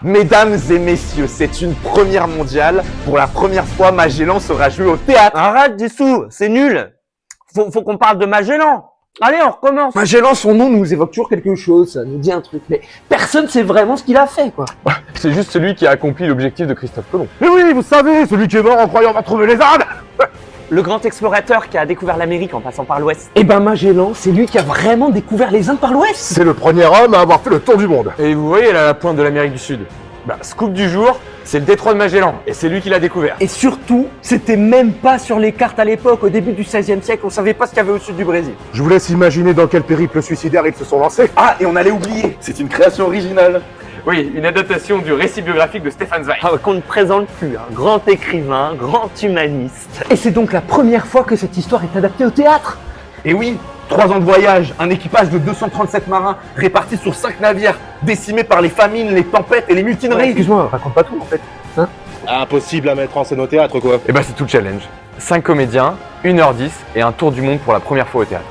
Mesdames et messieurs, c'est une première mondiale. Pour la première fois, Magellan sera joué au théâtre. Arrête, Dessous, c'est nul. Faut qu'on parle de Magellan. Allez, on recommence. Magellan, son nom nous évoque toujours quelque chose, ça nous dit un truc, mais personne sait vraiment ce qu'il a fait, quoi. C'est juste celui qui a accompli l'objectif de Christophe Colomb. Mais oui, vous savez, celui qui est mort en croyant avoir trouvé les Indes. Le grand explorateur qui a découvert l'Amérique en passant par l'Ouest. Eh ben Magellan, c'est lui qui a vraiment découvert les Indes par l'Ouest. C'est le premier homme à avoir fait le tour du monde. Et vous voyez là la pointe de l'Amérique du Sud. Scoop du jour, c'est le détroit de Magellan, et c'est lui qui l'a découvert. Et surtout, c'était même pas sur les cartes à l'époque, au début du XVIe siècle, on savait pas ce qu'il y avait au sud du Brésil. Je vous laisse imaginer dans quel périple suicidaire ils se sont lancés. Ah, et on allait oublier, c'est une création originale. Oui, une adaptation du récit biographique de Stefan Zweig. Qu'on ne présente plus, un grand écrivain, grand humaniste. Et c'est donc la première fois que cette histoire est adaptée au théâtre. Et oui, 3 ans de voyage, un équipage de 237 marins répartis sur 5 navires, décimés par les famines, les tempêtes et les mutineries. Excuse-moi, raconte pas tout en fait. Impossible à mettre en scène au théâtre quoi. Et c'est tout le challenge. 5 comédiens, 1h10 et un tour du monde pour la première fois au théâtre.